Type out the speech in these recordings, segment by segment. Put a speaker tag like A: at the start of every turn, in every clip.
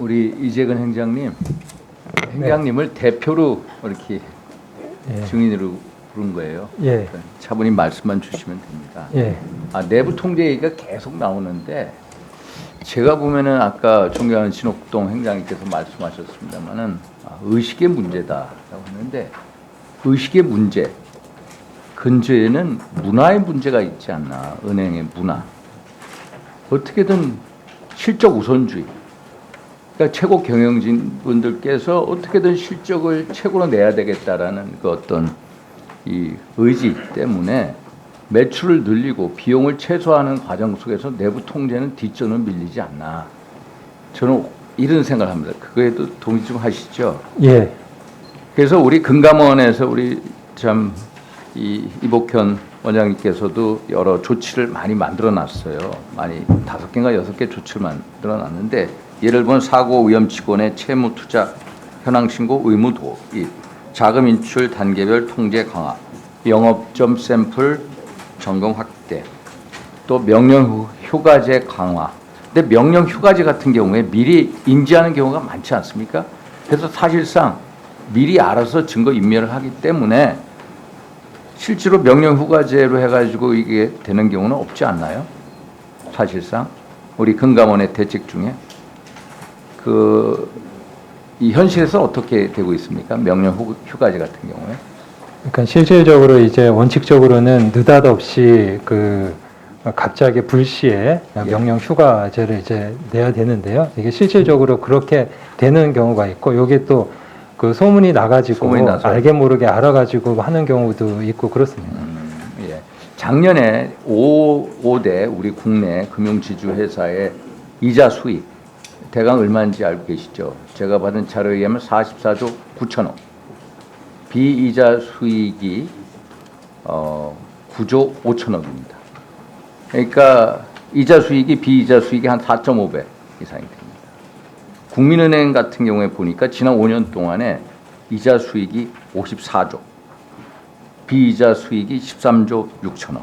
A: 우리 이재근 행장님을 대표로 이렇게 증인으로 부른 거예요. 그러니까 차분히 말씀만 주시면 됩니다. 내부 통제 얘기가 계속 나오는데 제가 보면은 아까 존경하는 진옥동 행장님께서 말씀하셨습니다만은 의식의 문제다라고 했는데 의식의 문제 근저에는 문화의 문제가 있지 않나. 은행의 문화. 어떻게든 실적 우선주의. 그러니까 최고 경영진 분들께서 어떻게든 실적을 최고로 내야 되겠다라는 그 어떤 이 의지 때문에 매출을 늘리고 비용을 최소화하는 과정 속에서 내부 통제는 뒷전으로 밀리지 않나. 저는 이런 생각을 합니다. 그거에도 동의 좀 하시죠? 예. 그래서 우리 금감원에서 우리 참 이복현 원장님께서도 여러 조치를 많이 만들어놨어요. 많이 5개인가 6개 조치를 만들어놨는데 예를 들면 사고 위험치권의 채무투자 현황신고 의무 도입, 자금 인출 단계별 통제 강화, 영업점 샘플 점검 확대, 또 명령 휴가제 강화. 근데 명령 휴가제 같은 경우에 미리 인지하는 경우가 많지 않습니까? 그래서 사실상 미리 알아서 증거 인멸을 하기 때문에 실제로 명령 휴가제로 해가지고 이게 되는 경우는 없지 않나요? 사실상 우리 금감원의 대책 중에 이 현실에서 어떻게 되고 있습니까? 명령 휴가제 같은 경우에?
B: 그러니까 실질적으로 이제 원칙적으로는 느닷없이 갑자기 불시에 명령 휴가제를 이제 내야 되는데요. 이게 실질적으로 그렇게 되는 경우가 있고, 여기 또 그 소문이 나가지고 알게 모르게 알아가지고 하는 경우도 있고 그렇습니다.
A: 예. 작년에 5대 우리 국내 금융지주 회사의 이자 수익 대강 얼마인지 알고 계시죠? 제가 받은 자료에 의하면 44조 9천억. 비이자 수익이 9조 5천억입니다. 그러니까 이자 수익이 비이자 수익이 한 4.5배 이상이 됩니다. 국민은행 같은 경우에 보니까 지난 5년 동안에 이자 수익이 54조, 비이자 수익이 13조 6천억.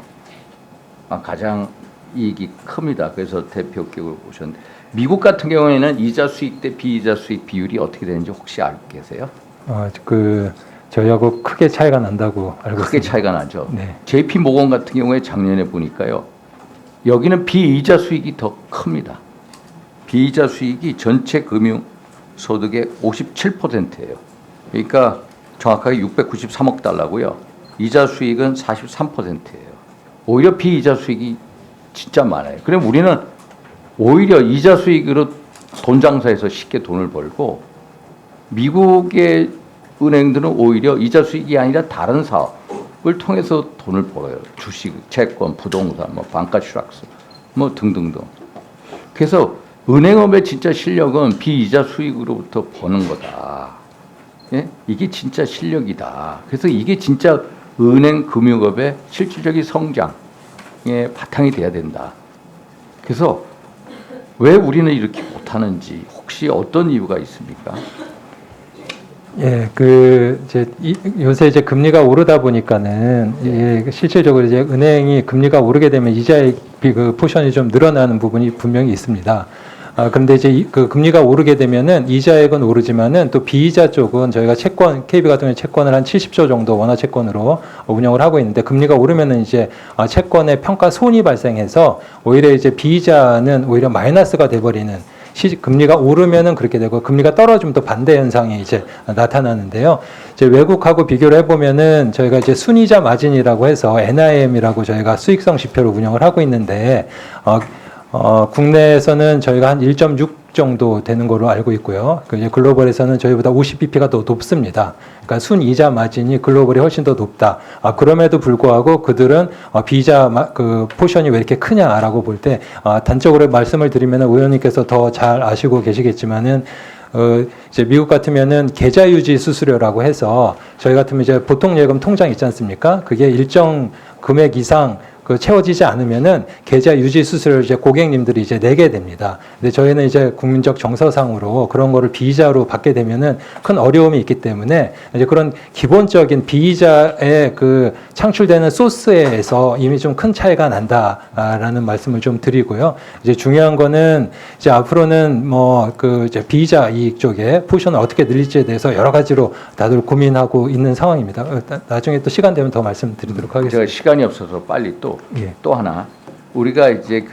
A: 가장 이익이 큽니다. 그래서 대표격으로 보셨는데 미국 같은 경우에는 이자 수익 대 비이자 수익 비율이 어떻게 되는지 혹시 알고 계세요?
B: 저희하고 크게 차이가 난다고 알고 있습니다.
A: 크게 차이가 나죠.
B: 네.
A: JP 모건 같은 경우에 작년에 보니까요. 여기는 비이자 수익이 더 큽니다. 비이자 수익이 전체 금융 소득의 57%예요. 그러니까 정확하게 693억 달러고요. 이자 수익은 43%예요. 오히려 비이자 수익이 진짜 많아요. 그럼 우리는 오히려 이자 수익으로 돈 장사해서 쉽게 돈을 벌고 미국의 은행들은 오히려 이자 수익이 아니라 다른 사업을 통해서 돈을 벌어요. 주식, 채권, 부동산, 방가 슈락스, 등등등. 그래서 은행업의 진짜 실력은 비이자 수익으로부터 버는 거다. 예? 이게 진짜 실력이다. 그래서 이게 진짜 은행 금융업의 실질적인 성장의 바탕이 돼야 된다. 그래서 왜 우리는 이렇게 못하는지 혹시 어떤 이유가 있습니까?
B: 예, 요새 이제 금리가 오르다 보니까는 실질적으로 이제 은행이 금리가 오르게 되면 이자의 포션이 좀 늘어나는 부분이 분명히 있습니다. 그런데 이제 금리가 오르게 되면은 이자액은 오르지만은 또 비이자 쪽은 저희가 채권, KB 같은 경우는 채권을 한 70조 정도 원화 채권으로 운영을 하고 있는데 금리가 오르면은 이제 채권의 평가 손이 발생해서 오히려 이제 비이자는 오히려 마이너스가 돼버리는 금리가 오르면은 그렇게 되고 금리가 떨어지면 또 반대 현상이 이제 나타나는데요. 이제 외국하고 비교를 해보면은 저희가 이제 순이자 마진이라고 해서 NIM이라고 저희가 수익성 지표를 운영을 하고 있는데 국내에서는 저희가 한 1.6 정도 되는 걸로 알고 있고요. 이제 글로벌에서는 저희보다 50bp가 더 높습니다. 그러니까 순이자 마진이 글로벌이 훨씬 더 높다. 그럼에도 불구하고 그들은 비이자 포션이 왜 이렇게 크냐라고 볼 때 단적으로 말씀을 드리면 의원님께서 더 잘 아시고 계시겠지만은 이제 미국 같으면은 계좌 유지 수수료라고 해서 저희 같으면 이제 보통 예금 통장 있지 않습니까? 그게 일정 금액 이상 그 채워지지 않으면은 계좌 유지 수수료를 이제 고객님들이 이제 내게 됩니다. 근데 저희는 이제 국민적 정서상으로 그런 거를 비이자로 받게 되면은 큰 어려움이 있기 때문에 이제 그런 기본적인 비이자의 그 창출되는 소스에서 이미 좀 큰 차이가 난다라는 말씀을 좀 드리고요. 이제 중요한 거는 이제 앞으로는 뭐 그 이제 비이자 이익 쪽에 포션을 어떻게 늘릴지에 대해서 여러 가지로 다들 고민하고 있는 상황입니다. 나중에 또 시간 되면 더 말씀드리도록 하겠습니다.
A: 제가 시간이 없어서 빨리 또 하나 우리가 이제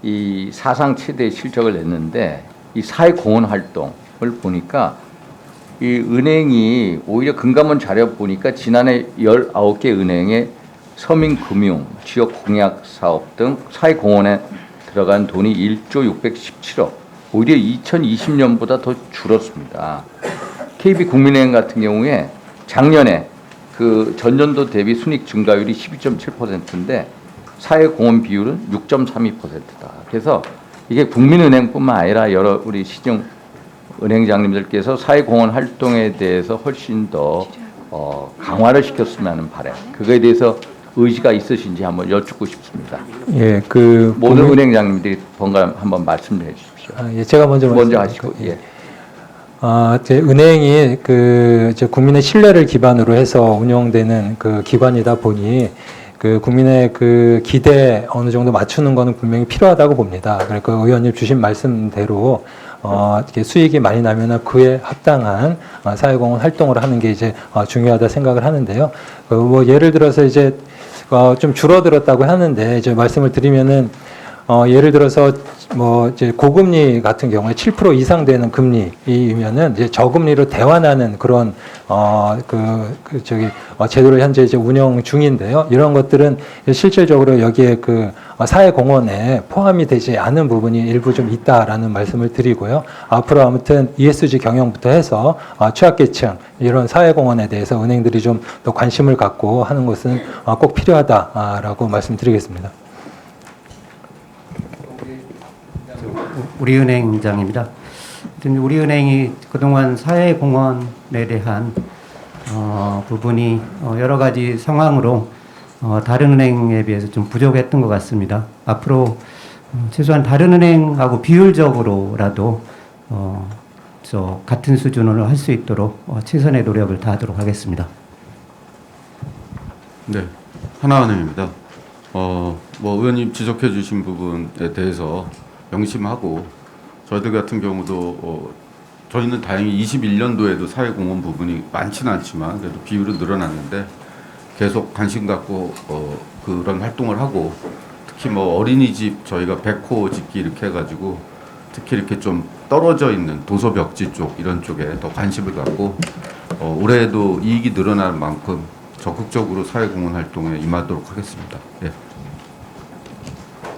A: 이 사상 최대 실적을 냈는데 이 사회공헌 활동을 보니까 이 은행이 오히려 금감원 자료 보니까 지난해 19개 은행에 서민금융, 지역공약사업 등 사회공헌에 들어간 돈이 1조 617억, 오히려 2020년보다 더 줄었습니다. KB국민은행 같은 경우에 작년에 그 전년도 대비 순이익 증가율이 12.7%인데 사회공헌 비율은 6.32%다. 그래서 이게 국민은행뿐만 아니라 여러 우리 시중 은행장님들께서 사회공헌 활동에 대해서 훨씬 더 강화를 시켰으면 하는 바람. 그거에 대해서 의지가 있으신지 한번 여쭙고 싶습니다.
B: 예,
A: 모든 은행장님들이 번갈아 한번 말씀해 주십시오.
B: 예, 제가 먼저
A: 하시고. 예.
B: 제 은행이 이제 국민의 신뢰를 기반으로 해서 운영되는 그 기관이다 보니 그 국민의 그 기대에 어느 정도 맞추는 거는 분명히 필요하다고 봅니다. 그러니까 의원님 주신 말씀대로 이렇게 수익이 많이 나면 그에 합당한 사회공헌 활동을 하는 게 이제 중요하다 생각을 하는데요. 뭐 예를 들어서 이제 좀 줄어들었다고 하는데 이제 말씀을 드리면은 예를 들어서 뭐 이제 고금리 같은 경우에 7% 이상 되는 금리이면은 이제 저금리로 대환하는 그런 제도를 현재 이제 운영 중인데요. 이런 것들은 실질적으로 여기에 그 사회공헌에 포함이 되지 않은 부분이 일부 좀 있다라는 말씀을 드리고요. 앞으로 아무튼 ESG 경영부터 해서 취약계층 이런 사회공헌에 대해서 은행들이 좀 더 관심을 갖고 하는 것은 꼭 필요하다라고 말씀드리겠습니다.
C: 우리은행장입니다. 우리은행이 그동안 사회공헌에 대한 부분이 여러 가지 상황으로 다른 은행에 비해서 좀 부족했던 것 같습니다. 앞으로 최소한 다른 은행하고 비율적으로라도 같은 수준으로 할 수 있도록 최선의 노력을 다하도록 하겠습니다.
D: 네, 하나은행입니다. 뭐 의원님 지적해 주신 부분에 대해서 명심하고 저희들 같은 경우도 저희는 다행히 21년도에도 사회공헌 부분이 많지는 않지만 그래도 비율은 늘어났는데 계속 관심 갖고 그런 활동을 하고 특히 뭐 어린이집 저희가 100호 짓기 이렇게 해가지고 특히 이렇게 좀 떨어져 있는 도서벽지 쪽 이런 쪽에 더 관심을 갖고 올해에도 이익이 늘어나는 만큼 적극적으로 사회공헌 활동에 임하도록 하겠습니다. 예.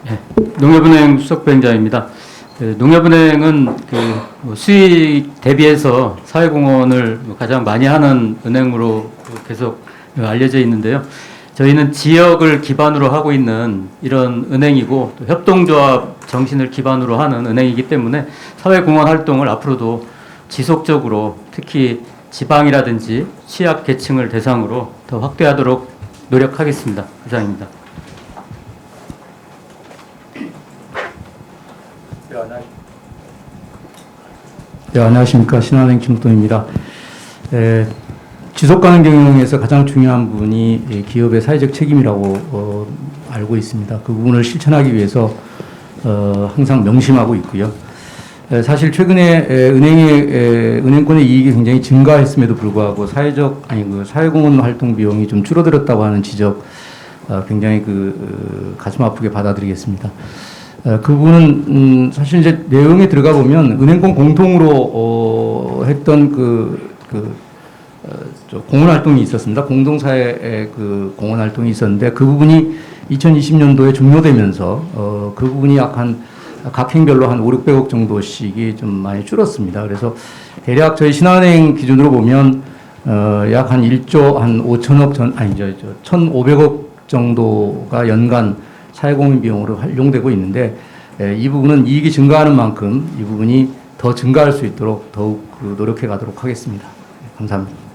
E: 네, 농협은행 수석부행장입니다. 농협은행은 수익 대비해서 사회공헌을 가장 많이 하는 은행으로 계속 알려져 있는데요. 저희는 지역을 기반으로 하고 있는 이런 은행이고 또 협동조합 정신을 기반으로 하는 은행이기 때문에 사회공헌 활동을 앞으로도 지속적으로 특히 지방이라든지 취약계층을 대상으로 더 확대하도록 노력하겠습니다. 이상입니다.
F: 네, 안녕하십니까. 신한은행 김동입니다. 지속가능 경영에서 가장 중요한 부분이 기업의 사회적 책임이라고 알고 있습니다. 그 부분을 실천하기 위해서 항상 명심하고 있고요. 사실 최근에 은행권의 이익이 굉장히 증가했음에도 불구하고 사회공헌 활동 비용이 좀 줄어들었다고 하는 지적 굉장히 가슴 아프게 받아들이겠습니다. 그 부분은 사실 이제 내용에 들어가 보면 은행권 공통으로 했던 공헌 활동이 있었습니다. 공동사회 공헌 활동이 있었는데 그 부분이 2020년도에 종료되면서 그 부분이 약 각 행별로 한 500~600억 정도씩이 좀 많이 줄었습니다. 그래서 대략 저희 신한은행 기준으로 보면 약 한 1조 한 5천억 1,500억 정도가 연간 사회공헌 비용으로 활용되고 있는데 이 부분은 이익이 증가하는 만큼 이 부분이 더 증가할 수 있도록 더욱 노력해 가도록 하겠습니다. 감사합니다.